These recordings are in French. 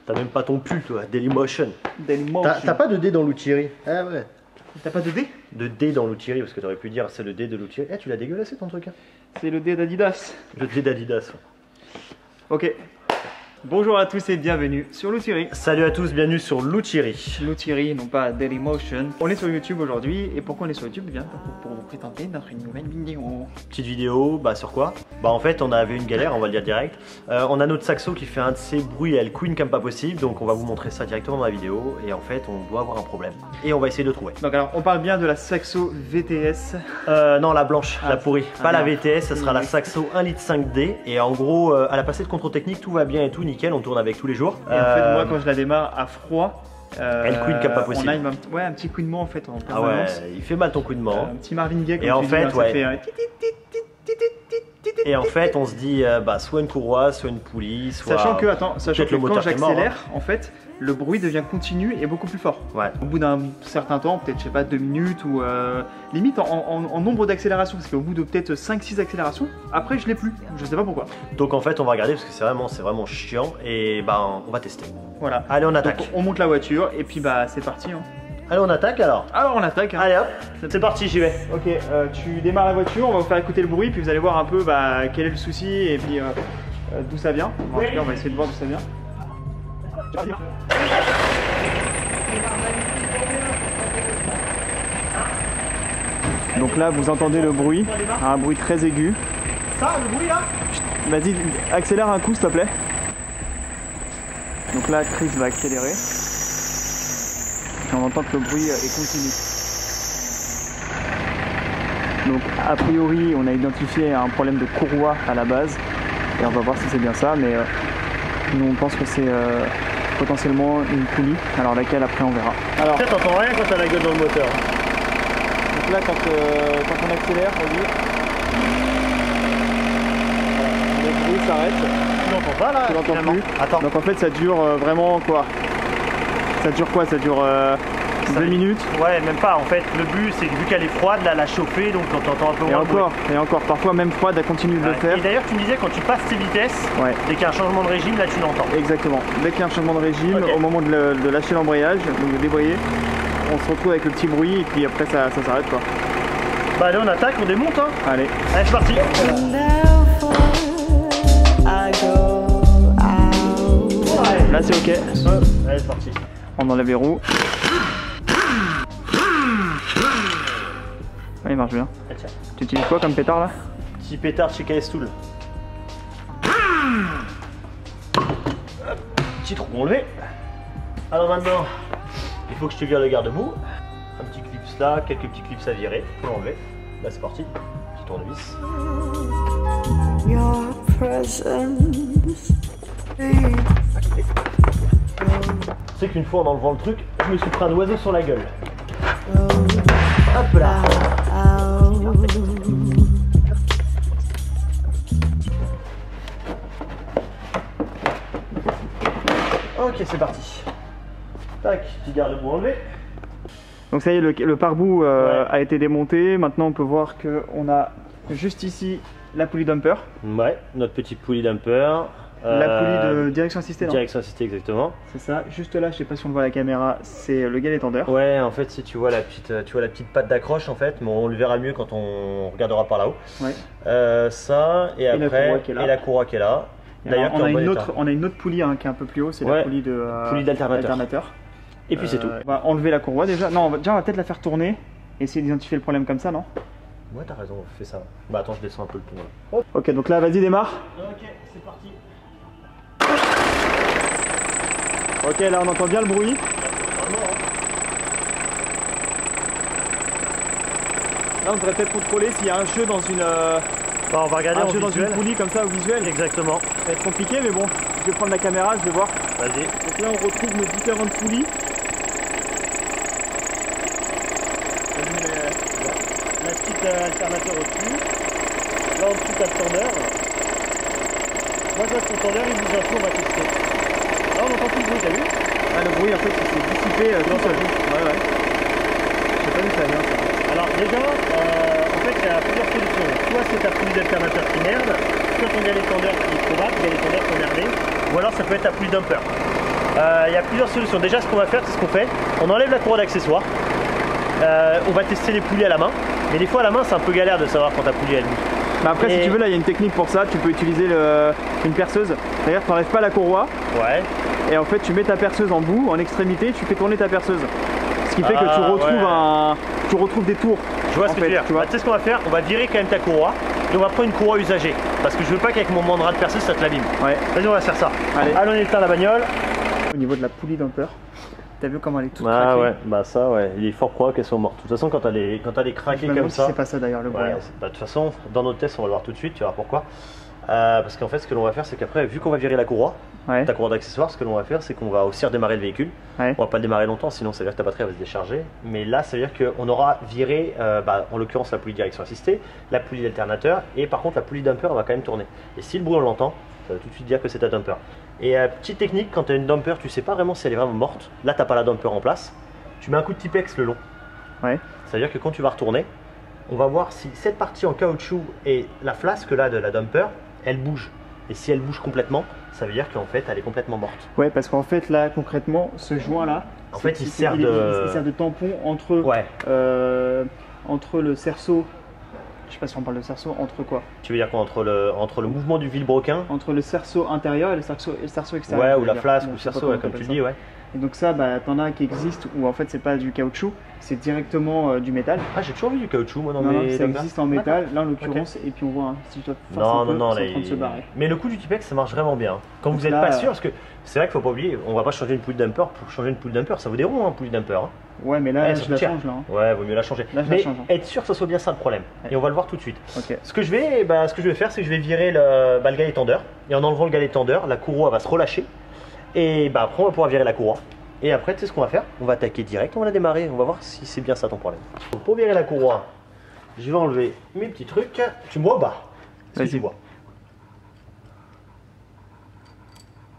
T'as même pas ton pull, toi, Dailymotion. Dailymotion. T'as pas de dé dans l'Outiri? Ah ouais. T'as pas de dé? De dé dans l'Outiri, parce que t'aurais pu dire c'est le dé de l'Outiri. Eh, tu l'as dégueulassé ton truc, hein? C'est le dé d'Adidas. Le dé d'Adidas. Ok. Bonjour à tous et bienvenue sur l'Outiri. Salut à tous, bienvenue sur l'Outiri. L'Outiri, non pas Dailymotion. On est sur YouTube aujourd'hui et pourquoi on est sur YouTube? Bien pour vous présenter notre nouvelle vidéo. Petite vidéo, bah sur quoi? Bah en fait on avait une galère, on va le dire direct. On a notre saxo qui fait un de ses bruits, elle couine comme pas possible, donc on va vous montrer ça directement dans la vidéo. Et en fait on doit avoir un problème. Et on va essayer de le trouver. Donc alors on parle bien de la Saxo VTS. Non, la blanche, la pourrie. Pas la bien. VTS, ce sera la Saxo 1,5 litre. Et en gros, à la passée de contrôle technique, tout va bien et tout, nickel, on tourne avec tous les jours. Et en fait moi quand je la démarre à froid, elle couine comme pas possible. On a un petit couinement en fait en Ah ouais, permanence. il fait mal ton couinement. Un petit Marvin Gaye comme Et en tu fait, dis, hein, ouais. ça fait Et en fait, on se dit, bah, soit une courroie, soit une poulie, soit. Sachant que peut-être le quand moteur qui est mort, j'accélère, en fait, le bruit devient continu et beaucoup plus fort. Ouais. Au bout d'un certain temps, peut-être, je sais pas, 2 minutes ou limite en nombre d'accélérations, parce qu'au bout de peut-être 5-6 accélérations, après je l'ai plus. Je sais pas pourquoi. Donc en fait, on va regarder parce que c'est vraiment chiant et bah, on va tester. Voilà. Allez, on attaque. Donc, on monte la voiture et puis bah c'est parti. Hein. Allez, on attaque alors. Alors on attaque. Hein. Allez hop, c'est parti, j'y vais. Ok, tu démarres la voiture, on va vous faire écouter le bruit, puis vous allez voir un peu bah, quel est le souci et puis d'où ça vient. En tout cas, on va essayer de voir d'où ça vient. Donc là, vous entendez le bruit, un bruit très aigu. Ça, le bruit là? Vas-y, accélère un coup s'il te plaît. Donc là, Chris va accélérer. Et on entend que le bruit est continu. Donc a priori, on a identifié un problème de courroie à la base. Et on va voir si c'est bien ça, mais nous on pense que c'est potentiellement une poulie. Alors laquelle après on verra. Alors, T'entends rien quand t'as la gueule dans le moteur. donc là quand on accélère, on dit... Le bruit s'arrête. Tu l'entends pas là? Tu l'entends finalement plus. Attends. Donc en fait ça dure vraiment quoi? Ça dure quoi? Ça dure 2 minutes. Ouais, même pas. En fait, le but c'est que vu qu'elle est froide, là, la chauffer, donc on t'entend un peu moins. Et encore, parfois même froide, elle continue de le faire. Et d'ailleurs, tu me disais quand tu passes tes vitesses, Ouais. dès qu'il y a un changement de régime, là tu l'entends. Exactement. Dès qu'il y a un changement de régime, Ok. au moment de lâcher l'embrayage, donc de débrayer, on se retrouve avec le petit bruit et puis après ça s'arrête quoi. Bah allez, on attaque, on démonte hein. Allez. Allez, c'est parti. Là c'est ok. Allez, c'est parti. On enlève les roues. Ouais, il marche bien. Ah, tiens. Tu utilises quoi comme pétard là? Petit pétard chez KS Tool. Petit trou enlevé. Alors maintenant, il faut que je te vire le garde-boue. Un petit clips là, quelques petits clips à virer. Faut l'enlever. Là c'est parti. Petit tournevis. Your presence. Tu sais qu'une fois en enlevant le truc, je me suis pris un oiseau sur la gueule. Hop là. Ok, c'est parti. Tac, petit garde-boue enlevé. Donc ça y est, le pare-boue Ouais. a été démonté. Maintenant on peut voir qu'on a juste ici la poulie dumper. Ouais, notre petite poulie dumper. La poulie de direction assistée, non? Direction assistée, exactement. C'est ça. Juste là, je sais pas si on le voit à la caméra, c'est le galet tendeur. Ouais, en fait, si tu vois la petite patte d'accroche, en fait, mais on le verra mieux quand on regardera par là-haut. Ouais. Ça, et la après, courroie qui est là. et la courroie qui est là. Et D'ailleurs, on, qui est a en bon une état. autre, on a une autre poulie hein, qui est un peu plus haut, c'est Ouais. la poulie de Poulie d'alternateur. alternateur. Et puis c'est tout. On va enlever la courroie déjà. Non, déjà on va peut-être la faire tourner. Essayer d'identifier le problème comme ça, non? Ouais, t'as raison, fais ça. Bah attends, je descends un peu le ton là. Ok, donc là, vas-y, démarre. Ok, c'est parti. Ok, là on entend bien le bruit. Là, on devrait peut-être contrôler s'il y a un jeu dans une, Bah, on va regarder en dans une visuel. poulie comme ça au visuel. Exactement. Ça va être compliqué, mais bon, je vais prendre la caméra, je vais voir. Vas-y. Donc là, on retrouve nos différentes poulies. La petite alternateur au-dessus. Là en dessous, t'as le tendeur. Moi, je vois que ton tendeur il bouge un peu, on va tester. Là, on entend tout le bruit, t'as vu? Ah, le bruit en fait il s'est dissipé tout seul. Ouais. Je sais pas d'où ça vient ça. Alors déjà, en fait, il y a plusieurs solutions. Soit c'est ta poulie d'alternateur qui merde, soit ton galet tendeur qui est probable, galet tendeur qui est merdé, ou alors ça peut être ta poulie dumper. Il y a plusieurs solutions. Déjà, ce qu'on va faire, c'est ce qu'on fait. On enlève la courroie d'accessoires. On va tester les poulies à la main. Mais des fois, à la main, c'est un peu galère de savoir quand ta poulie elle bouge. Bah après, si tu veux, là, il y a une technique pour ça. Tu peux utiliser une perceuse. D'ailleurs, tu n'enlèves pas la courroie. Ouais. Et en fait, tu mets ta perceuse en bout, en extrémité, tu fais tourner ta perceuse. Ce qui fait que tu retrouves des tours. Je vois ce que tu veux dire. Tu sais ce qu'on va faire? On va virer quand même ta courroie. Et on va prendre une courroie usagée. Parce que je veux pas qu'avec mon mandrin de perceuse, ça te l'abîme. Ouais. Vas-y, on va faire ça. Allez, on éteint la bagnole. Au niveau de la poulie dumper, t'as vu comment elle est toute craquée? Ah ouais, bah ça, ouais. Il est fort probable qu'elles sont mortes. De toute façon, quand elle est craquée comme ça. C'est pas ça d'ailleurs le bruit. Bah, de toute façon, dans notre test, on va le voir tout de suite. Tu vas voir pourquoi. Parce qu'en fait, ce que l'on va faire, c'est qu'après, vu qu'on va virer la courroie, ta courroie d'accessoires, ce que l'on va faire, c'est qu'on va aussi redémarrer le véhicule. On va pas le démarrer longtemps, sinon ça veut dire que ta batterie va se décharger. Mais là, ça veut dire qu'on aura viré, en l'occurrence, la poulie de direction assistée, la poulie d'alternateur, et par contre, la poulie dumper, elle va quand même tourner. Et si le bruit on l'entend, ça va tout de suite dire que c'est ta dumper. Et petite technique, quand tu as une dumper, tu sais pas vraiment si elle est vraiment morte. Là, t'as pas la dumper en place. Tu mets un coup de Tipex le long. Ça veut dire que quand tu vas retourner, on va voir si cette partie en caoutchouc et la flasque là de la dumper, elle bouge. Et si elle bouge complètement, ça veut dire qu'en fait elle est complètement morte. Ouais, parce qu'en fait là concrètement, ce joint là, en fait il sert de tampon entre, entre le cerceau. Je sais pas si on parle de cerceau, entre quoi? Tu veux dire quoi? Entre le mouvement du vilebrequin? Entre le cerceau intérieur et le cerceau extérieur. Ouais, ou la flasque, ou le cerceau, comme tu le dis, ouais. Et donc ça, t'en as qui existent où en fait c'est pas du caoutchouc, c'est directement du métal. Ah, j'ai toujours vu du caoutchouc moi dans mes... Non, ça existe en métal, là en l'occurrence, et puis on voit si tu dois forcer un peu, c'est en train de se barrer. Mais le coup du Tipex, ça marche vraiment bien. Quand vous n'êtes pas sûr, parce que c'est vrai qu'il faut pas oublier, on va pas changer une poulie dumper pour changer une poulie dumper, ça vaut des ronds, hein, poulie dumper. Ouais, mais là, je la change là. Ouais, vaut mieux la changer. Là, mais être sûr que ça soit bien ça le problème. Et on va le voir tout de suite. Ce que je vais faire, c'est que je vais virer le galet tendeur. Et en enlevant le galet tendeur, la courroie va se relâcher. Et après, on va pouvoir virer la courroie. Et après, tu sais ce qu'on va faire? On va attaquer direct, on va la démarrer. On va voir si c'est bien ça ton problème. Donc, pour virer la courroie, je vais enlever mes petits trucs. Tu me vois bas. Vas-y, tu vois.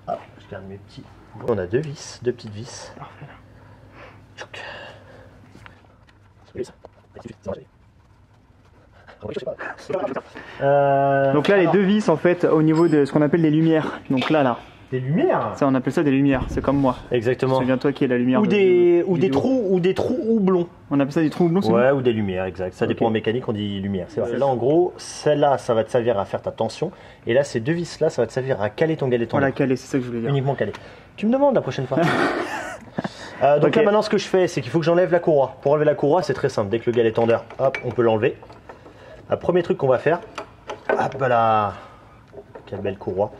Hop, je garde mes petits. On a deux petites vis. Parfait. Donc là, les deux vis en fait au niveau de ce qu'on appelle des lumières. Donc là. Des lumières? Ça, on appelle ça des lumières, c'est comme moi. Exactement. Souviens-toi qui est la lumière. Ou des trous houblons. On appelle ça des trous houblons? Ouais, ou des lumières, exact. Ça dépend en mécanique, on dit lumière. C'est vrai. Là, en gros, celle-là, ça va te servir à faire ta tension. Et là, ces deux vis-là, ça va te servir à caler ton galet tendeur. Voilà, caler, c'est ça que je voulais dire. Uniquement caler. Tu me demandes la prochaine fois. Donc là, maintenant, ce que je fais, c'est qu'il faut que j'enlève la courroie. Pour enlever la courroie, c'est très simple. Dès que le galet tendeur, hop, on peut l'enlever. Premier truc qu'on va faire, hop là. Quelle belle courroie.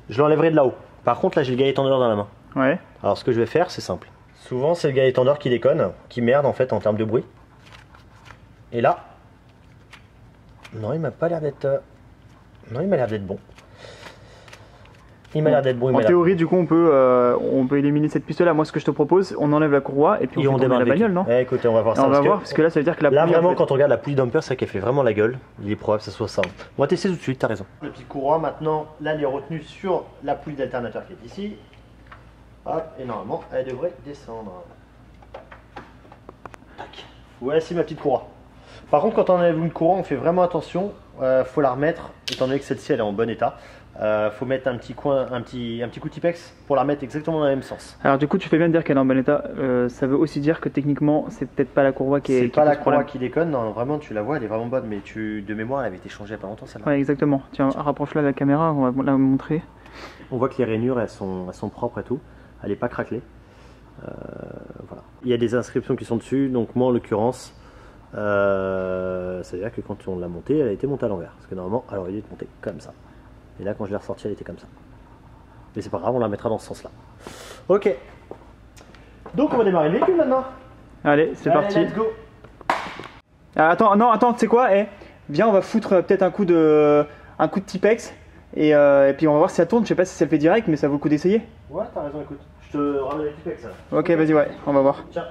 Je l'enlèverai de là-haut. Par contre, là, j'ai le galet tendeur dans la main. Ouais. Alors, ce que je vais faire, c'est simple. Souvent, c'est le galet tendeur qui déconne, qui merde en fait en termes de bruit. Et là, non, il m'a pas l'air d'être. Non, il m'a l'air d'être bon. Il m'a l'air d'être bon. En théorie, du coup, on peut éliminer cette piste-là. Moi, ce que je te propose, on enlève la courroie et puis on démarre la bagnole, non? Écoutez, on va voir ça. On va voir, parce que là, ça veut dire que la poulie. Là, vraiment, quand on regarde la poulie dumper, c'est vrai qu'elle fait vraiment la gueule. Il est probable que ça soit ça. On va tester tout de suite, t'as raison. Le petit courroie, maintenant, là, elle est retenue sur la poulie d'alternateur qui est ici. Hop, et normalement, elle devrait descendre. Tac. Voici ma petite courroie. Par contre, quand on enlève une courroie, on fait vraiment attention. Faut la remettre, étant donné que celle-ci, elle est en bon état. Faut mettre un petit coup de Tipex pour la remettre exactement dans le même sens. Alors du coup, tu fais bien de dire qu'elle est en bon état. Ça veut aussi dire que techniquement, c'est peut-être pas la courroie qui est. C'est pas la courroie qui déconne. Non, vraiment, tu la vois, elle est vraiment bonne. Mais de mémoire, elle avait été changée il y a pas longtemps, celle-là. Ouais, exactement. Tiens, rapproche-la de la caméra, on va la montrer. On voit que les rainures, elles sont propres et tout. Elle n'est pas craquelée. Voilà. Il y a des inscriptions qui sont dessus. Donc moi, en l'occurrence, c'est-à-dire que quand on l'a montée, elle a été montée à l'envers. Parce que normalement, elle aurait dû être montée comme ça. Et là, quand je l'ai ressortie, elle était comme ça. Mais c'est pas grave, on la mettra dans ce sens-là. Ok. Donc, on va démarrer le véhicule maintenant. Allez, c'est parti. Let's go. Attends, tu sais quoi? Viens, on va foutre peut-être un coup de Tipex. Et puis, on va voir si ça tourne. Je sais pas si ça le fait direct, mais ça vaut le coup d'essayer. Ouais, t'as raison, écoute. Je te ramène le Tipex. Ok, vas-y, ouais, on va voir. Tiens.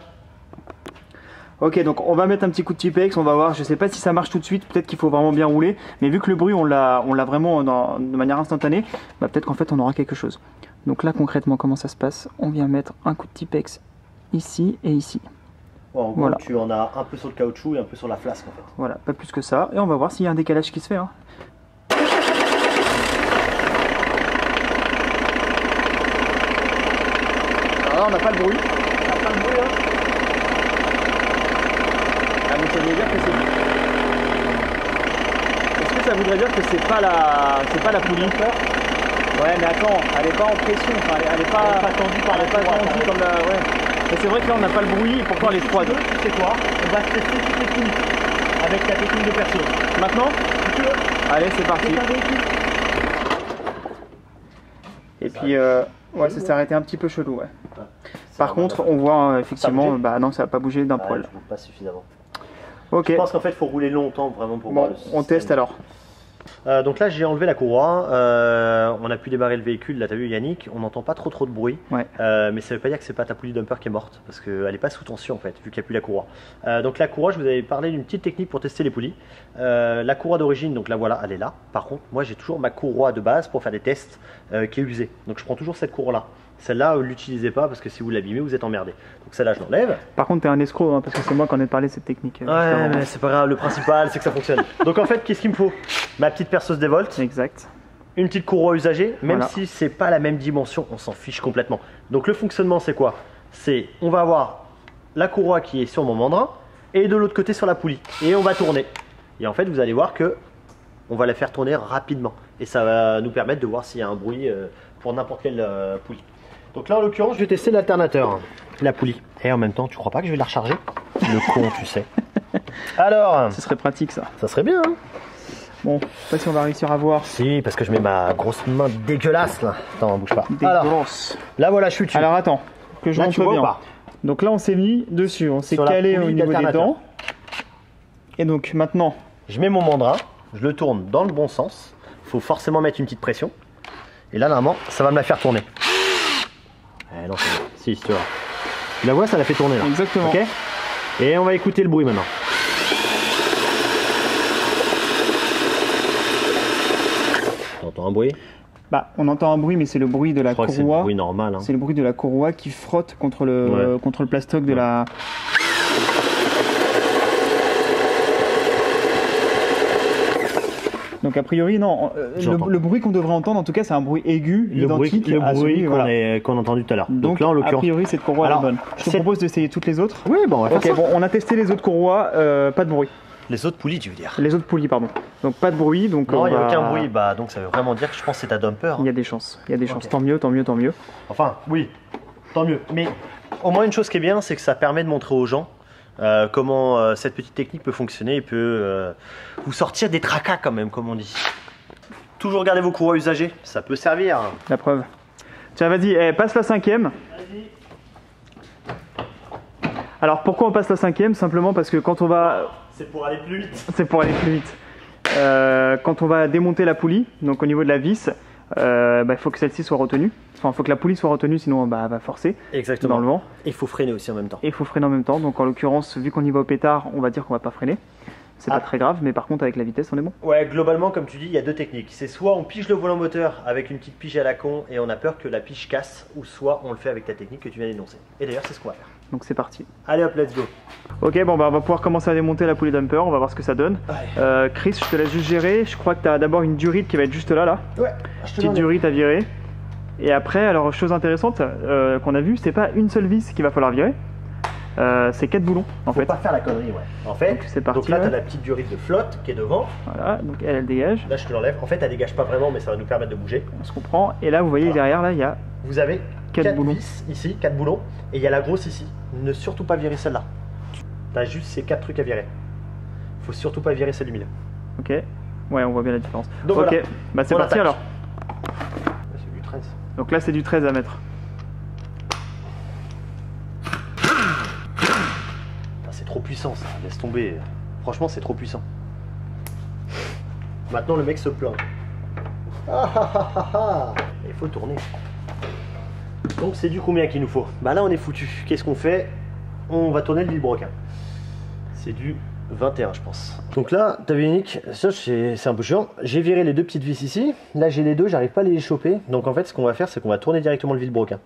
Ok, donc on va mettre un petit coup de Tipex, on va voir, je sais pas si ça marche tout de suite, peut-être qu'il faut vraiment bien rouler, mais vu que le bruit on l'a vraiment de manière instantanée, peut-être qu'en fait on aura quelque chose. Donc là concrètement comment ça se passe? On vient mettre un coup de Tipex ici et ici. Bon, en gros, voilà. Tu en as un peu sur le caoutchouc et un peu sur la flasque en fait. Voilà, pas plus que ça, et on va voir s'il y a un décalage qui se fait. Hein. on n'a pas le bruit. On n'a pas le bruit, hein. Ah, mais ça veut dire que c'est... Est-ce que ça voudrait dire que c'est pas la poulie? Ouais, mais attends, elle est pas en pression, enfin, elle est pas tendue par la tendue comme la... Ouais. Mais c'est vrai que là on n'a pas le bruit, pourtant elle est froide. Tu sais quoi? On va tester toutes les poulies avec la technique de perso. Maintenant? Si tu veux. Allez, c'est parti. Et puis, ouais, ça s'est arrêté un petit peu chelou, ouais. Par contre, on voit effectivement, bah non, ça va pas bouger d'un poil. Pas suffisamment. Ok. Je pense qu'en fait, il faut rouler longtemps vraiment pour bon, voir le système. On teste alors. Donc là j'ai enlevé la courroie, on a pu démarrer le véhicule, là t'as vu Yannick, on n'entend pas trop de bruit, ouais. Mais ça veut pas dire que c'est pas ta poulie dumper qui est morte, parce qu'elle n'est pas sous tension en fait, vu qu'il n'y a plus la courroie. Donc la courroie, je vous avais parlé d'une petite technique pour tester les poulies. La courroie d'origine, donc là voilà, elle est là. Par contre, moi j'ai toujours ma courroie de base pour faire des tests qui est usée. Donc je prends toujours cette courroie là. Celle-là, ne l'utilisez pas parce que si vous l'abîmez, vous êtes emmerdé. Donc celle-là, je l'enlève. Par contre, t'es un escroc, hein, parce que c'est moi qui en ai parlé de cette technique. Ouais, mais c'est pas grave, le principal, c'est que ça fonctionne. Donc en fait, qu'est-ce qu'il me faut? Ma petite perceuse Dévolt. Exact. Une petite courroie usagée, même voilà. si c'est pas la même dimension, on s'en fiche complètement. Donc le fonctionnement, c'est quoi? C'est, on va avoir la courroie qui est sur mon mandrin et de l'autre côté sur la poulie. Et on va tourner. Et en fait, vous allez voir que on va la faire tourner rapidement. Et ça va nous permettre de voir s'il y a un bruit pour n'importe quelle poulie. Donc là en l'occurrence je vais tester l'alternateur, la poulie. Et en même temps tu crois pas que je vais la recharger? Le con tu sais. Alors... Ce serait pratique ça. Ça serait bien hein. Bon, je sais pas si on va réussir à voir. Si, parce que je mets ma grosse main dégueulasse là. Attends, bouge pas. Dégueulasse. Alors, là voilà je suis dessus. Alors attends, que je là, rentre bien. Donc là on s'est mis dessus, on s'est calé au niveau des dents. Et donc maintenant... Je mets mon mandrin, je le tourne dans le bon sens. Il faut forcément mettre une petite pression. Et là normalement ça va me la faire tourner. Eh non, si, tu vois. Tu la vois, ça l'a fait tourner là. Exactement. Ok. Et on va écouter le bruit maintenant. On entend un bruit? Bah, on entend un bruit, mais c'est le bruit de la courroie. C'est le bruit normal. Hein. C'est le bruit de la courroie qui frotte contre le, contre le plastoc de la. Donc a priori non, le bruit qu'on devrait entendre en tout cas c'est un bruit aigu, identique à celui qu'on a entendu tout à l'heure. Donc là en l'occurrence, a priori cette courroie est bonne. Je te propose d'essayer toutes les autres. Oui bon on va faire ça. Bon on a testé les autres courroies, pas de bruit. Les autres poulies tu veux dire? Les autres poulies pardon. Donc pas de bruit donc. Non il n'y a aucun bruit, bah donc ça veut vraiment dire que je pense que c'est ta dumper. Il y a des chances, il y a des chances, tant mieux, tant mieux, tant mieux. Enfin oui, tant mieux. Mais au moins une chose qui est bien c'est que ça permet de montrer aux gens comment cette petite technique peut fonctionner et peut vous sortir des tracas quand même comme on dit. Toujours garder vos courroies usagées, ça peut servir. La preuve. Tiens, vas-y, passe la cinquième. Vas-y. Alors, pourquoi on passe la cinquième? Simplement parce que quand on va... C'est pour aller plus vite. C'est pour aller plus vite. Quand on va démonter la poulie, donc au niveau de la vis, il faut que celle-ci soit retenue. Enfin, il faut que la poulie soit retenue, sinon elle va forcer. Exactement. Dans le vent. Et il faut freiner aussi en même temps. Et il faut freiner en même temps. Donc en l'occurrence, vu qu'on y va au pétard, on va dire qu'on va pas freiner. C'est pas très grave, mais par contre avec la vitesse on est bon. Ouais, globalement comme tu dis, il y a deux techniques. C'est soit on pige le volant moteur avec une petite pige à la con et on a peur que la pige casse, ou soit on le fait avec ta technique que tu viens d'énoncer. Et d'ailleurs c'est ce qu'on va faire. Donc c'est parti. Allez hop, let's go. Ok, bon bah on va pouvoir commencer à démonter la poulie dumper, on va voir ce que ça donne. Chris, je te laisse juste gérer. Je crois que tu as d'abord une durite qui va être juste là. Ouais, petite durite à virer. Et après, alors chose intéressante qu'on a vue, c'est pas une seule vis qu'il va falloir virer. C'est 4 boulons en fait. Faut pas faire la connerie, ouais. En fait, c'est parti. Donc là, tu as la petite durite de flotte qui est devant. Voilà, donc elle dégage. Là, je te l'enlève. En fait, elle dégage pas vraiment, mais ça va nous permettre de bouger. On se comprend. Et là, vous voyez derrière, là, il y a. Vous avez 4 boulons. Vis ici, 4 boulons. Et il y a la grosse ici. Ne surtout pas virer celle-là. Tu as juste ces 4 trucs à virer. Faut surtout pas virer celle du milieu. Ok. Ouais, on voit bien la différence. Donc ok, voilà. Bah c'est parti alors. C'est du 13. Donc là, c'est du 13 à mettre. C'est trop puissant ça, laisse tomber. Franchement, c'est trop puissant. Maintenant, le mec se plaint. Il faut tourner. Donc, c'est du combien qu'il nous faut? Bah là, on est foutu. Qu'est-ce qu'on fait? On va tourner le vilebrequin. C'est du 21, je pense. Donc là, t'as vu Yannick, ça c'est un peu chiant. J'ai viré les deux petites vis ici. Là, j'ai les deux, j'arrive pas à les choper. Donc en fait, ce qu'on va faire, c'est qu'on va tourner directement le vilebrequin.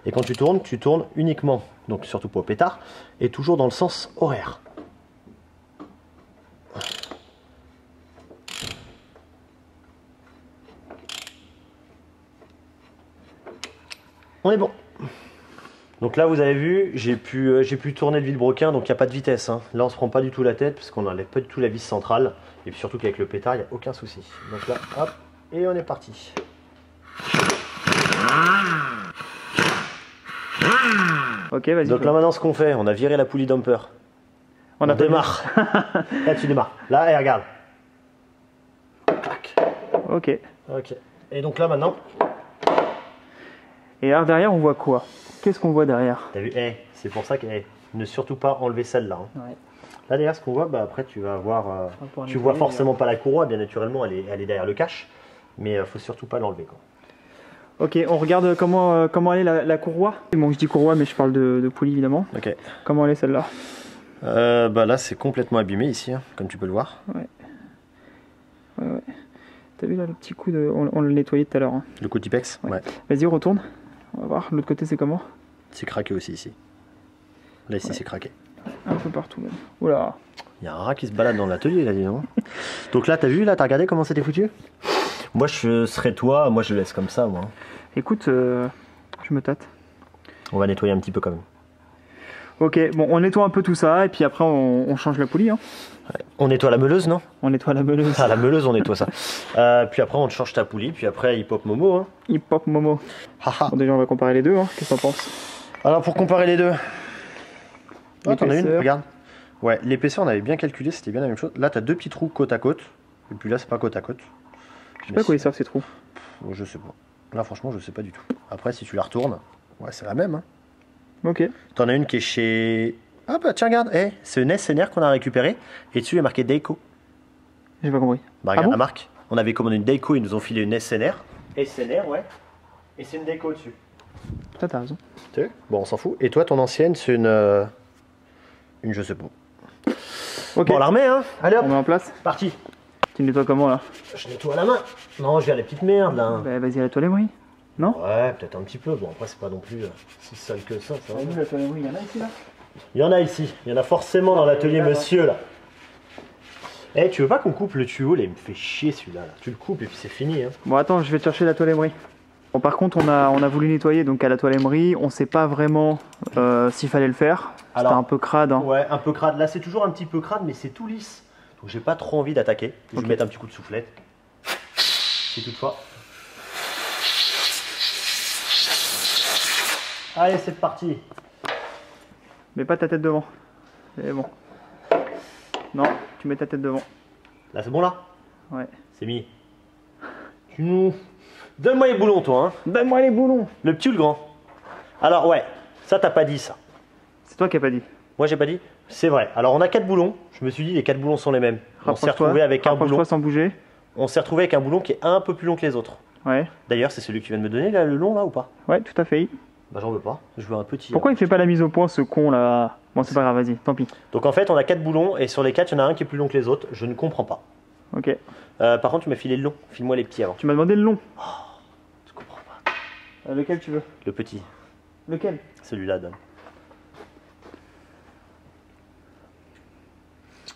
Et quand tu tournes uniquement, donc surtout pas au pétard, et toujours dans le sens horaire. On est bon. Donc là, vous avez vu, j'ai pu tourner le vilebrequin, donc il n'y a pas de vitesse. Hein. Là, on se prend pas du tout la tête, parce qu'on n'enlève pas du tout la vis centrale. Et puis surtout qu'avec le pétard, il n'y a aucun souci. Donc là, hop, et on est parti. Ok, vas-y. Donc là, maintenant, ce qu'on fait, on a viré la poulie dumper. On démarre. Là, tu démarres. Là, et regarde. Clac. Ok. Ok. Et donc là, maintenant... Et alors derrière, on voit quoi? Qu'est-ce qu'on voit derrière? T'as vu, c'est pour ça que ne surtout pas enlever celle-là. Hein. Ouais. Là derrière, ce qu'on voit, après tu vas avoir, tu vois forcément pas la courroie, bien naturellement, elle est derrière le cache, mais faut surtout pas l'enlever. Ok, on regarde comment elle est la courroie. Bon, je dis courroie, mais je parle de poulie évidemment. Ok. Comment elle est celle-là? Là, c'est complètement abîmé ici, hein, comme tu peux le voir. Ouais. Ouais. T'as vu là le petit coup de, on l'a nettoyé tout à l'heure. Hein. Le coup d'Ipex. Ouais. Vas-y, retourne. On va voir, l'autre côté c'est comment? C'est craqué aussi ici. Là ici c'est craqué. Un peu partout même. Oula. Il y a un rat qui se balade dans l'atelier là, dis donc. Donc là t'as vu, là t'as regardé comment c'était foutu? Moi je serais toi, moi je le laisse comme ça moi. Écoute, je me tâte. On va nettoyer un petit peu quand même. Ok, bon on nettoie un peu tout ça et puis après on change la poulie. Hein. Ouais. On nettoie la meuleuse, non? On nettoie la meuleuse. Ah, la meuleuse, on nettoie ça. Puis après, on te change ta poulie. Puis après, Hip Hop Momo. Hein. Hip Hop Momo. Bon, déjà, on va comparer les deux. Hein. Qu'est-ce que t'en penses? Alors, pour comparer les deux. Oh, t'en as une, regarde. Ouais, l'épaisseur, on avait bien calculé, c'était bien la même chose. Là, t'as deux petits trous côte à côte. Et puis là, c'est pas côte à côte. Je sais pas quoi ils servent ces trous. Je sais pas. Là, franchement, je sais pas du tout. Après, si tu la retournes, ouais, c'est la même. Hein. Ok. T'en as une qui est chez. Ah bah tiens regarde, c'est une SNR qu'on a récupéré et dessus il y a marqué Dayco. J'ai pas compris. Bah regarde la marque, on avait commandé une Dayco, ils nous ont filé une SNR. SNR ouais. Et c'est une Dayco dessus. Putain t'as raison. Bon on s'en fout. Et toi ton ancienne c'est une je sais pas. Ok. Bon on la remet hein. Allez hop. On met en place. Parti. Tu nettoies comment là? Je nettoie à la main. Non je viens les petites merdes là. Bah vas-y la toiletterie. Non? Ouais peut-être un petit peu. Bon après c'est pas non plus si sale que ça. T'as vu la toiletterie, il y en a ici là? Il y en a ici, il y en a forcément dans l'atelier monsieur là. Eh, tu veux pas qu'on coupe le tuyau là? Il me fait chier celui-là. Là. Tu le coupes et puis c'est fini. Hein. Bon attends, je vais te chercher la toiletterie. Bon par contre on a voulu nettoyer donc à la toiletterie, on sait pas vraiment s'il fallait le faire. C'était un peu crade. Hein. Ouais, un peu crade. Là c'est toujours un petit peu crade mais c'est tout lisse. Donc j'ai pas trop envie d'attaquer. Je vais mettre un petit coup de soufflette. Si toutefois. Allez c'est parti. Mets pas ta tête devant. C'est bon. Non, tu mets ta tête devant. Là c'est bon là? Ouais. C'est mis. Tu nous... Donne-moi les boulons toi hein. Donne-moi les boulons. Le petit ou le grand? Alors ouais, ça t'as pas dit ça. C'est toi qui as pas dit. Moi j'ai pas dit? C'est vrai. Alors on a 4 boulons. Je me suis dit les 4 boulons sont les mêmes. On s'est retrouvé avec un boulon. Sans bouger. On s'est retrouvé avec un boulon qui est un peu plus long que les autres. Ouais. D'ailleurs c'est celui que tu viens de me donner là, le long là ou pas? Ouais tout à fait. Bah j'en veux pas, je veux un petit. Pourquoi il fait pas la mise au point ce con là? Bon c'est pas grave, vas-y, tant pis. Donc en fait on a 4 boulons et sur les 4 il y en a un qui est plus long que les autres, je ne comprends pas. Ok. Par contre tu m'as filé le long, file-moi les petits avant. Tu m'as demandé le long. Oh, je comprends pas. Lequel tu veux? Le petit. Lequel? Celui-là donne.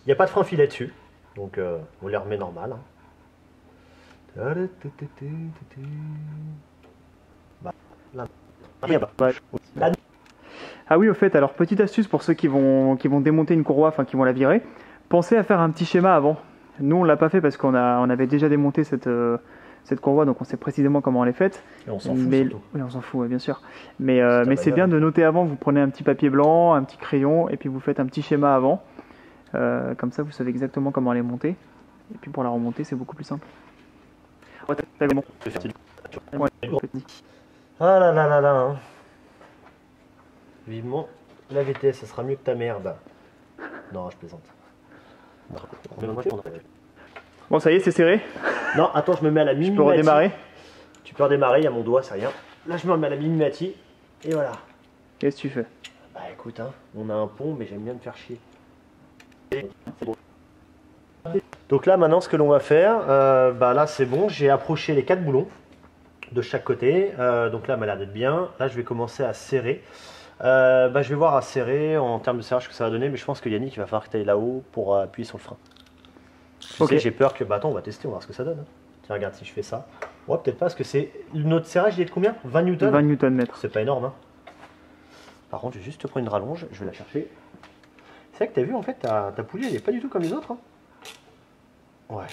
Il n'y a pas de frein filet dessus, donc on les remet normal. Hein. Bah, là. Ah oui, au fait, alors petite astuce pour ceux qui vont démonter une courroie, enfin qui vont la virer, pensez à faire un petit schéma avant. Nous on l'a pas fait parce qu'on avait déjà démonté cette courroie, donc on sait précisément comment elle est faite. Et on s'en fout surtout. Oui, on s'en fout, ouais, bien sûr. Mais c'est bien de noter avant, vous prenez un petit papier blanc, un petit crayon, et puis vous faites un petit schéma avant. Comme ça vous savez exactement comment elle est montée. Et puis pour la remonter c'est beaucoup plus simple. Ah là là là là hein. Vivement la VTS, ça sera mieux que ta merde. Non, je plaisante. Bon, ça y est, c'est serré. Non, attends, je me mets à la mini. Tu peux redémarrer. Tu peux redémarrer, il y a mon doigt, c'est rien. Là, je me remets à la mini-mati. Et voilà. Qu'est-ce que tu fais? Bah écoute, hein, on a un pont, mais j'aime bien me faire chier. Donc là, maintenant, ce que l'on va faire, bah là, c'est bon. J'ai approché les 4 boulons de chaque côté. Donc là, elle m'a l'air d'être bien. Là, je vais commencer à serrer. Bah, je vais voir à serrer en termes de serrage ce que ça va donner, mais je pense que Yannick il va falloir que tu ailles là-haut pour appuyer sur le frein. Tu sais, j'ai peur que. Bah attends, on va tester, on va voir ce que ça donne. Hein. Tiens, regarde si je fais ça. Ouais, peut-être pas, parce que c'est. Notre serrage il est de combien? 20 newtons 20 newton mètres. C'est pas énorme. Hein. Par contre, je vais juste te prendre une rallonge, je vais la chercher. C'est vrai que t'as vu, en fait, ta poulie, elle est pas du tout comme les autres. Hein. Ouais,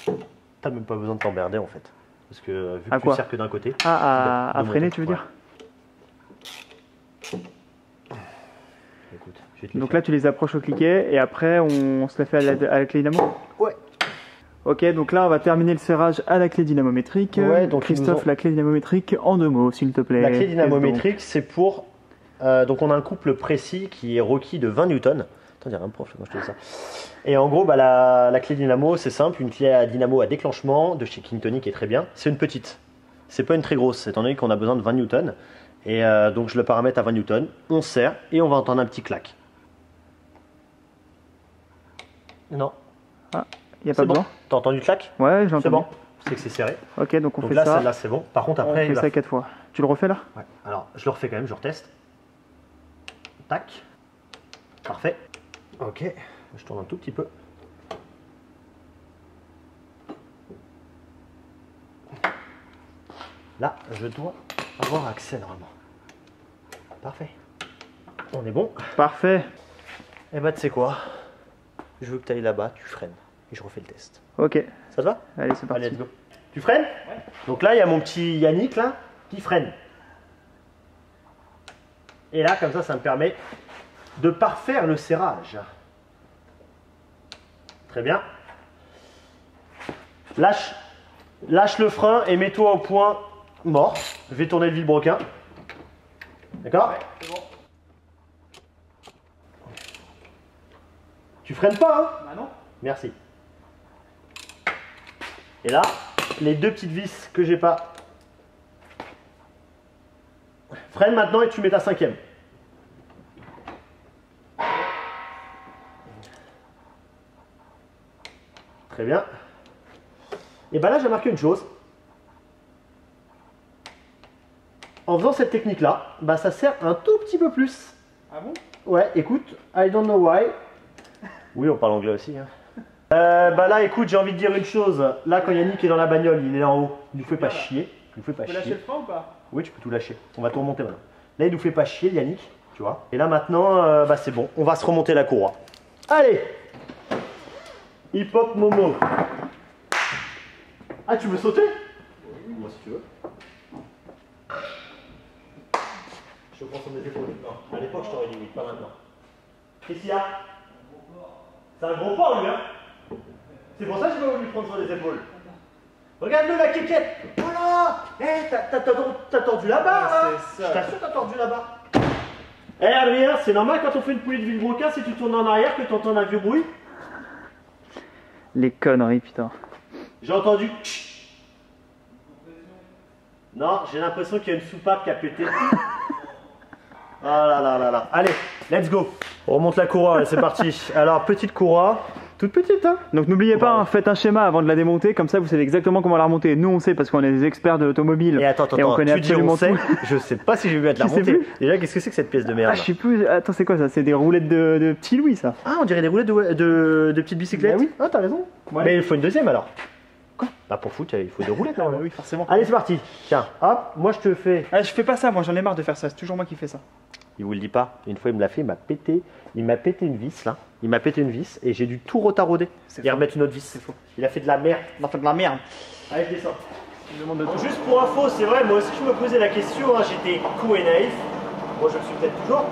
t'as même pas besoin de t'emmerder, en fait. Parce que vu que tu sers que d'un côté... Ah, à freiner, tu veux dire? Écoute, donc là, tu les approches au cliquet et après, on se la fait à la clé dynamo? Ouais. Ok, donc là, on va terminer le serrage à la clé dynamométrique. Ouais, donc Christophe, la clé dynamométrique, en 2 mots, s'il te plaît. La clé dynamométrique, c'est pour... donc on a un couple précis qui est requis de 20 newtons. Attends, il y a un prof quand je te dis ça. Et en gros, bah, la clé dynamo, c'est simple, une clé à dynamo à déclenchement de chez Kingtonic qui est très bien. C'est une petite, c'est pas une très grosse, étant donné qu'on a besoin de 20 newtons. Et donc je le paramètre à 20 newtons, on serre et on va entendre un petit clac. Non. Ah, il n'y a pas besoin. Bon. T'as entendu le clac? Ouais, j'ai entendu. C'est bon, c'est que c'est serré. Ok, donc on fait là, ça. Celle-là, c'est bon. Par contre, après, on fait ça 4 fois. Tu le refais là? Ouais. Alors, je le refais quand même, je reteste. Tac. Parfait. Ok. Je tourne un tout petit peu. Là, je dois avoir accès normalement. Parfait. On est bon. Parfait. Et bah, tu sais quoi? Je veux que tu ailles là-bas, tu freines. Et je refais le test. Ok. Ça te va? Allez, c'est parti. Allez, let's go. Tu freines? Ouais. Donc là, il y a mon petit Yannick là qui freine. Et là, comme ça me permet de parfaire le serrage. Très bien. Lâche le frein et mets-toi au point mort. Je vais tourner le vilebrequin. D'accord? Ouais, c'est bon. Tu freines pas, hein? Bah non. Merci. Et là, les 2 petites vis que j'ai pas. Freine maintenant et tu mets ta 5e. Très bien. Et bien là, j'ai remarqué une chose. En faisant cette technique-là, bah, ça sert un tout petit peu plus. Ah bon? Ouais, écoute, I don't know why. Oui, on parle anglais aussi. Hein. Bah là, écoute, j'ai envie de dire une chose. Là, quand Yannick est dans la bagnole, il est en haut. Il nous fait pas chier. Il nous fait pas chier. Tu peux lâcher le frein ou pas? Oui, tu peux tout lâcher. On va tout remonter maintenant. Là, il nous fait pas chier, Yannick. Tu vois. Et là, maintenant, bah, c'est bon. On va se remonter la courroie. Allez! Hip hop Momo. Ah, tu veux sauter? Oui, moi si tu veux. Je prends sur mes épaules. Non, à l'époque, je t'aurais dit oui, pas maintenant. Qu'est-ce qu'il y a? C'est un gros porc, lui, hein? C'est pour ça que je vais voulu prendre sur les épaules. Regarde-le, la quéquette! Voilà! Eh, t'as tordu là-bas, hein? Je t'assure, t'as tordu là-bas. Eh, Adrien, c'est normal quand on fait une poulie de vilebrequin, si tu tournes en arrière, que tu entends un vieux bruit? Les conneries, putain. J'ai entendu. Non, j'ai l'impression qu'il y a une soupape qui a pété. Ah là là là là. Allez, let's go. On remonte la courroie, c'est parti. Alors, petite courroie. Toute petite, hein. Donc n'oubliez pas, hein, faites un schéma avant de la démonter, comme ça vous savez exactement comment la remonter. Nous on sait parce qu'on est des experts de l'automobile. Et attends, on connaît absolument tout. Je sais pas si je vais mettre la remonter. Déjà, qu'est-ce que c'est que cette pièce de merde? Ah, je sais plus. Attends, c'est quoi ça? C'est des roulettes de petits Louis, ça? Ah, on dirait des roulettes de petites bicyclettes. Bah oui. Ah, t'as raison. Ouais. Mais il faut une deuxième alors. Quoi? Bah pour foot, il faut 2 roulettes là. Oui, forcément. Allez, c'est parti. Tiens, hop, moi je te fais. Ah, je fais pas ça, moi j'en ai marre de faire ça. C'est toujours moi qui fais ça. Il vous le dit pas. Une fois, il me l'a fait, il m'a pété une vis là. Il m'a pété une vis et j'ai dû tout retarauder et remettre une autre vis. C'est faux. Il a fait de la merde. Il a fait de la merde. Allez, je descends. Juste pour info, c'est vrai, moi aussi je me posais la question, hein, j'étais con et naïf. Moi je le suis peut-être toujours.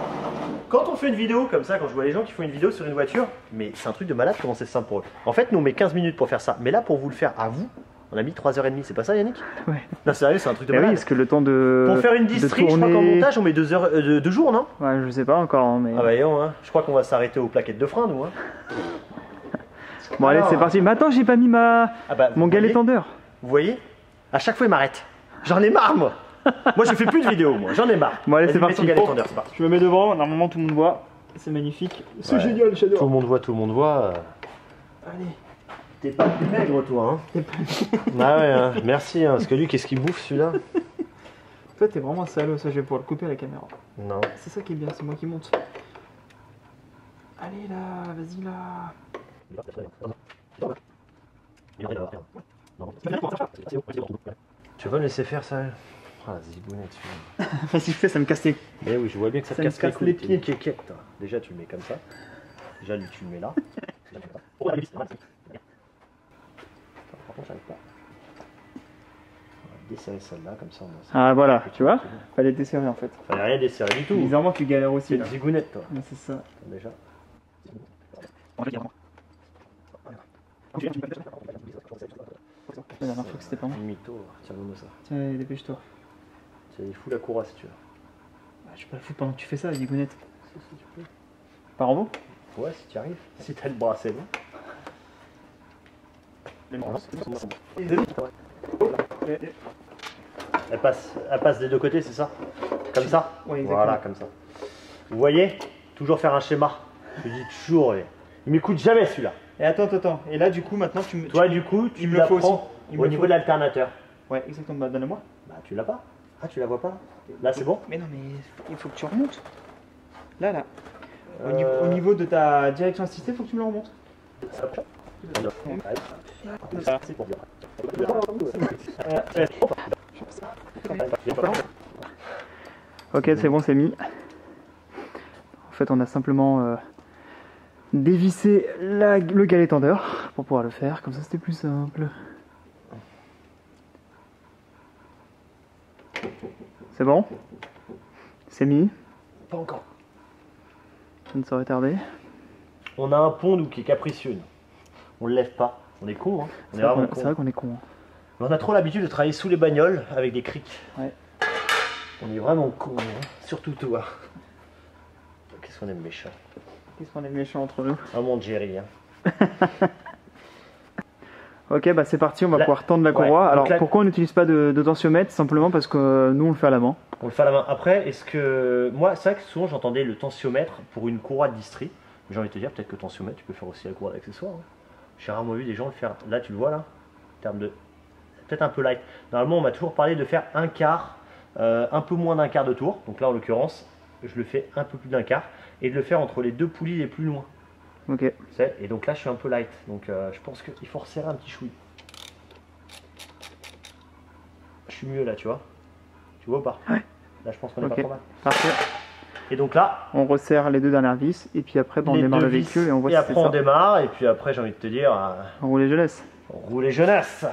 Quand on fait une vidéo comme ça, quand je vois les gens qui font une vidéo sur une voiture, mais c'est un truc de malade comment c'est simple pour eux. En fait, nous on met 15 minutes pour faire ça. Mais là, pour vous le faire à vous, on a mis 3h30. C'est pas ça, Yannick? Ouais. Non, sérieux, c'est un truc de malade. malade. Oui, parce que le temps de. Pour faire une distrie, je crois qu'en montage, on met 2 heures, 2 jours, non? Ouais, je sais pas encore. Hein, mais... Ah bah non, hein. Je crois qu'on va s'arrêter aux plaquettes de frein, nous. Hein. Bon, allez, c'est parti. Mais attends, j'ai pas mis mon galet tendeur. Vous voyez? À chaque fois, il m'arrête. J'en ai marre, moi. Moi, je fais plus de vidéos, moi. J'en ai marre. Bon, allez, c'est parti. Parti. Je me mets devant. Normalement, tout le monde voit. C'est magnifique. C'est génial, j'adore. Tout le monde voit. Allez. T'es pas plus maigre, toi, hein? Ah ouais, hein. Merci, hein. Parce que lui, qu'est-ce qu'il bouffe, celui-là? Toi, t'es vraiment salaud, ça, je vais pouvoir le couper à la caméra. Non. C'est ça qui est bien, c'est moi qui monte. Allez là, vas-y là. Tu vas me laisser faire ça? Ah, la zigounette, Vas-y, fais, ça me casse les... Mais oui, je vois bien que ça te casse les pieds. Kékette, toi. Déjà, tu le mets comme ça. Déjà, lui, tu le mets là. Par contre, j'arrive pas. On va desserrer celle-là, comme ça. Ah, voilà, tu vois. Fallait desserrer en fait. Fallait rien desserrer du tout. Bizarrement, tu galères aussi. C'est une zigounette, toi. C'est ça. Attends, déjà. La dernière fois que c'était pas moi. Mytho, tiens-moi ça. Tiens, dépêche-toi. Il fout la courroie si tu veux. Ah, je peux la foutre pendant que tu fais ça, la zigounette. Si tu peux. Par en haut? Ouais, si tu arrives. Si t'as le bras, c'est bon. Elle passe des deux côtés, c'est ça? Comme ça? Ouais, voilà, comme ça. Vous voyez? Toujours faire un schéma. Je dis toujours, il m'écoute jamais celui-là. Et attends. Et là, du coup, maintenant, tu me. Toi, du coup, tu me le faut aussi. Au niveau de l'alternateur. Ouais, exactement. Bah, donne-le-moi. Bah, tu l'as pas. Ah, tu la vois pas? Là, c'est bon? Mais non, mais il faut que tu remontes. Là. Au niveau de ta direction assistée, il faut que tu me le remontes. Ok, c'est bon, c'est mis. En fait, on a simplement dévissé le galet tendeur pour pouvoir le faire. Comme ça, c'était plus simple. C'est bon? C'est mis? Pas encore. Ça ne saurait tarder. On a un pont, nous, qui est capricieux. On le lève pas. On est con, hein. C'est vrai qu'on est con. Hein. Mais on a trop l'habitude de travailler sous les bagnoles avec des crics. Ouais. On est vraiment con, hein. Surtout toi. Qu'est-ce qu'on aime méchant. Qu'est-ce qu'on est méchant entre nous. Ah mon Jerry. Hein. Ok, bah c'est parti, on va pouvoir tendre la courroie. Alors pourquoi on n'utilise pas de tensiomètre? Simplement parce que nous on le fait à la main. On le fait à la main. Après, est-ce que. Moi, c'est vrai que souvent j'entendais le tensiomètre pour une courroie de distri. J'ai envie de te dire, peut-être que tensiomètre, tu peux faire aussi la courroie d'accessoire. Hein. J'ai rarement vu des gens le faire. Là, tu le vois là, en termes de. Peut-être un peu light. Normalement, on m'a toujours parlé de faire un quart, un peu moins d'un quart de tour. Donc là, en l'occurrence, je le fais un peu plus d'un quart. Et de le faire entre les deux poulies les plus loin. Ok. Et donc là, je suis un peu light. Donc je pense qu'il faut resserrer un petit chouille. Je suis mieux là, tu vois. Tu vois ou pas? Ouais. Là, je pense qu'on est pas trop mal. Parfait. Et donc là, on resserre les deux dernières vis. Et puis après, on démarre le véhicule et on voit si c'est ça. Et après, on démarre. Et puis après, j'ai envie de te dire. Rouler jeunesse. Rouler jeunesse.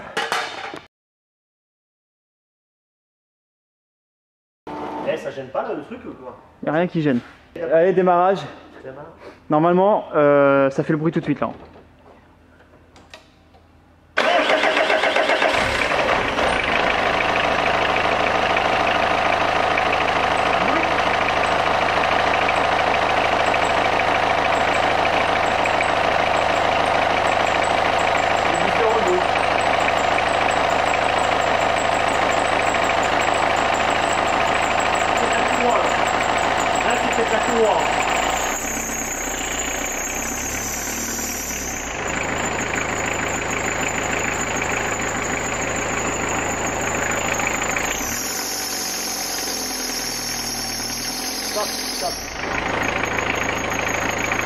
Eh, ça gêne pas là, le truc ou quoi? Y'a rien qui gêne. Allez, démarrage. Normalement, ça fait le bruit tout de suite là. Stop.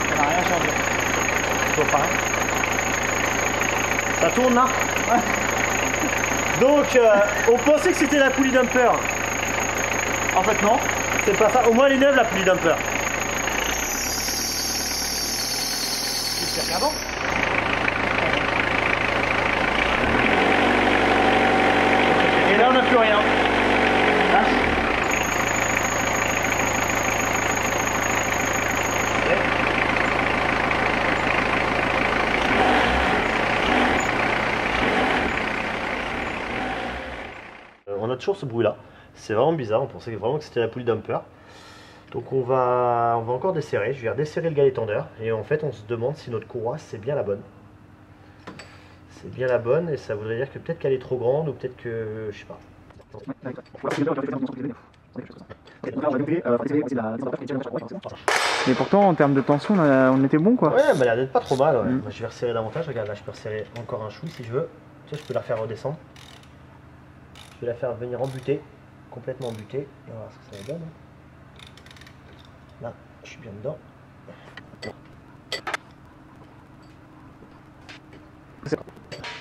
Ça n'a rien changé. Toujours pareil. Ça tourne là. Donc on pensait que c'était la poulie dumper. En fait non, c'est pas ça. Au moins elle est neuve la poulie dumper. C'est pire qu'avant. Et là on n'a plus rien. Lâche. On a toujours ce bruit là, c'est vraiment bizarre, on pensait vraiment que c'était la poulie dumper. Donc on va encore desserrer, je vais redesserrer le galet tendeur et en fait on se demande si notre courroie c'est bien la bonne. C'est bien la bonne et ça voudrait dire que peut-être qu'elle est trop grande ou peut-être que je sais pas. Mais pourtant en termes de tension on était bon quoi. Ouais, mais elle a l'air d'être pas trop mal. Ouais. Moi, je vais resserrer davantage, regarde là je peux resserrer encore un chou si je veux. Tu sais, je peux la faire redescendre. Je vais la faire venir en butée, complètement en butée, et on va voir ce que ça donne. Là, je suis bien dedans.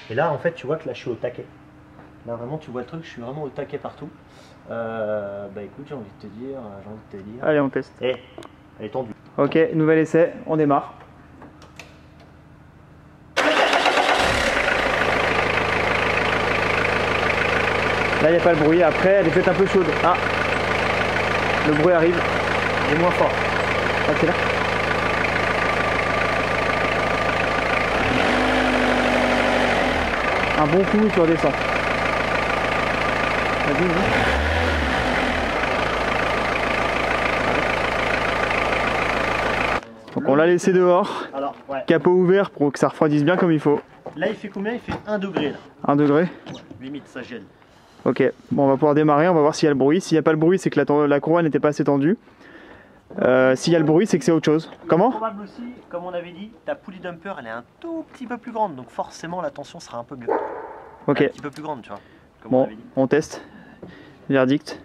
Et là, en fait, tu vois que là, je suis au taquet. Là vraiment tu vois le truc, je suis vraiment au taquet partout. Bah écoute, j'ai envie de te dire, Allez, on teste. Elle est tendue. Ok, nouvel essai, on démarre. Là, il n'y a pas le bruit. Après, elle est peut-être un peu chaude. Ah, le bruit arrive. Il est moins fort. Ok, là. Un bon coup, tu redescends. Vas-y, vas-y. Donc on l'a laissé dehors. Alors, ouais. Capot ouvert pour que ça refroidisse bien comme il faut. Là, il fait combien? Il fait 1 degré là. 1 degré. Ouais, limite, ça gèle. Ok, bon, on va pouvoir démarrer, on va voir s'il y a le bruit. S'il n'y a pas le bruit, c'est que la courroie n'était pas assez tendue. S'il y a le bruit, c'est que c'est autre chose. Comment? C'est probable aussi, comme on avait dit, ta poulie dumper elle est un tout petit peu plus grande, donc forcément la tension sera un peu mieux. Ok. Un petit peu plus grande, tu vois. Comme on Bon, avait dit. on teste. Verdict.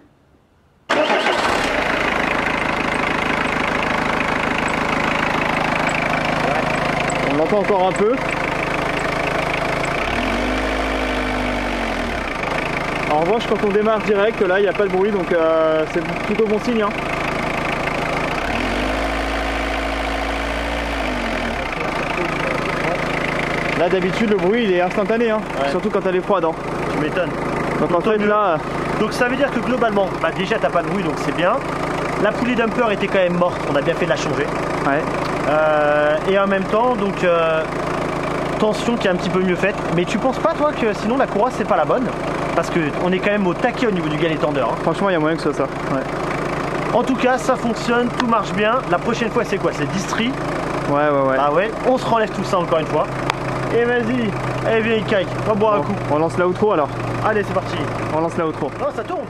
On l'entend encore un peu. En revanche, quand on démarre direct, là, il n'y a pas de bruit, donc c'est plutôt bon signe. Hein. Là, d'habitude, le bruit, il est instantané, hein. Ouais. Surtout quand elle est froide. Hein. Tu m'étonnes. Donc en fait, là... Donc ça veut dire que globalement, bah déjà t'as pas de bruit, donc c'est bien. La poulie dumper était quand même morte, on a bien fait de la changer. Ouais. Et en même temps, donc tension qui est un petit peu mieux faite. Mais tu penses pas toi que sinon la courroie c'est pas la bonne? Parce qu'on est quand même au taquet au niveau du galet tendeur. Hein. Franchement, il y a moyen que ce soit ça. Ouais. En tout cas, ça fonctionne, tout marche bien. La prochaine fois, c'est quoi? C'est distri. Ouais. Ah ouais, on se renlève tout ça encore une fois. Et vas-y, allez viens Ikaï, on va boire un coup. On lance l'outro alors. Allez, c'est parti. On lance l'outro. Non, ça tourne.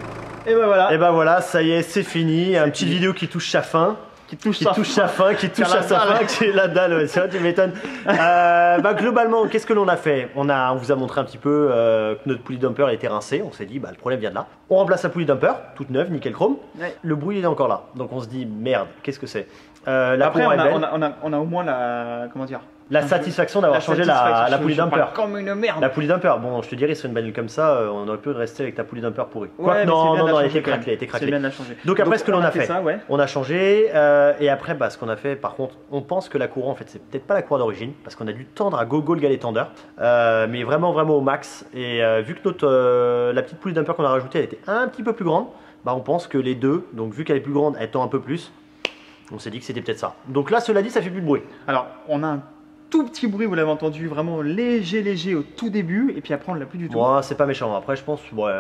Et ben voilà. Et ben voilà, ça y est, c'est fini. Une petite vidéo qui touche sa fin. Qui touche à sa fin, qui à sa fin, qui est la dalle, ouais, c'est vrai, tu m'étonnes. Bah, globalement, qu'est-ce que l'on a fait? On vous a montré un petit peu que notre poulie dumper a été rincée. On s'est dit, bah, le problème vient de là. On remplace la poulie dumper, toute neuve, nickel chrome. Ouais. Le bruit il est encore là. Donc on se dit, merde, qu'est-ce que c'est? Après, on a au moins la. Comment dire? La satisfaction d'avoir changé la poulie dumper. Comme une merde. La poulie dumper, bon, je te dirais, sur une bagnole comme ça, on aurait pu rester avec ta poulie dumper pourrie. Ouais, non, elle était craquelée, C'est bien de la changer. Donc après, ce que l'on a fait, ça, ouais. on a changé, et après, bah, ce qu'on a fait, par contre, on pense que la courroie, en fait, c'est peut-être pas la courroie d'origine, parce qu'on a dû tendre à gogo le galet tendeur, mais vraiment au max. Et vu que la petite poulie dumper qu'on a rajoutée, elle était un petit peu plus grande, bah, on pense que les deux, donc vu qu'elle est plus grande, elle tend un peu plus, on s'est dit que c'était peut-être ça. Donc là, cela dit, ça fait plus de bruit. Alors, on a un tout petit bruit, vous l'avez entendu, vraiment léger au tout début, et puis après on l'a plus du tout. Ouais, c'est pas méchant, après je pense, ouais.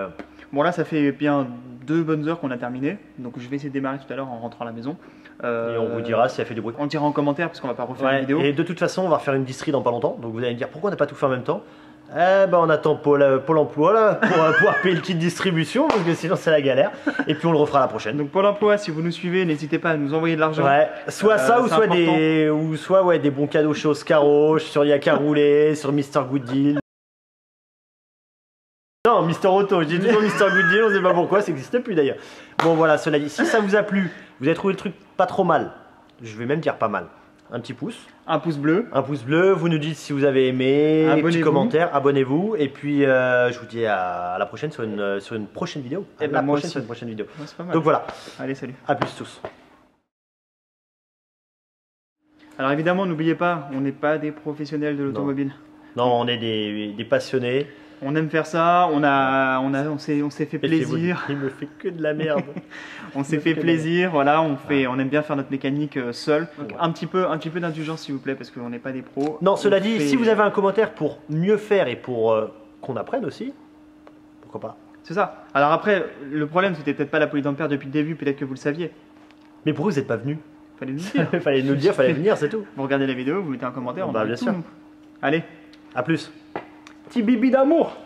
Bon là ça fait bien 2 bonnes heures qu'on a terminé, donc je vais essayer de démarrer tout à l'heure en rentrant à la maison. Et on vous dira si elle fait du bruit. On le dira en commentaire parce qu'on va pas refaire la vidéo. Et de toute façon on va refaire une distri dans pas longtemps, donc vous allez me dire pourquoi on n'a pas tout fait en même temps. Eh ben on attend Pôle emploi là, pour pouvoir payer le kit distribution, parce que sinon c'est la galère. Et puis on le refera la prochaine. Donc Pôle emploi, si vous nous suivez, n'hésitez pas à nous envoyer de l'argent. Ouais, soit ça, ou soit des bons cadeaux chez Oscaro, sur Yaka Roulé, sur Mr Good Deal. Non, Mister Auto, je dis toujours Mister Good Deal, on sait pas pourquoi, ça n'existe plus d'ailleurs. Bon voilà, cela dit, si ça vous a plu, vous avez trouvé le truc pas trop mal, je vais même dire pas mal. Un petit pouce. Un pouce bleu. Un pouce bleu, vous nous dites si vous avez aimé, petit commentaire, abonnez-vous. Et puis je vous dis à la prochaine sur une prochaine vidéo. Et ben moi aussi. Sur une prochaine vidéo. Ouais, c'est pas mal. Donc voilà. Allez, salut. À plus tous. Alors évidemment, n'oubliez pas, on n'est pas des professionnels de l'automobile. Non, on est des passionnés. On aime faire ça, on s'est fait plaisir. Il me fait que de la merde. On s'est fait plaisir, voilà, on aime bien faire notre mécanique seul. Donc un petit peu d'indulgence s'il vous plaît, parce qu'on n'est pas des pros. Non, cela dit, si vous avez un commentaire pour mieux faire et pour qu'on apprenne aussi, pourquoi pas. C'est ça. Alors après, le problème c'était peut-être pas la poulie d'ampère depuis le début, peut-être que vous le saviez. Mais pourquoi vous n'êtes pas venu? Fallait nous dire. Fallait nous le dire, fallait venir, c'est tout. Vous regardez la vidéo, vous mettez un commentaire, on bien sûr. Allez, à plus. petit bibi d'amour.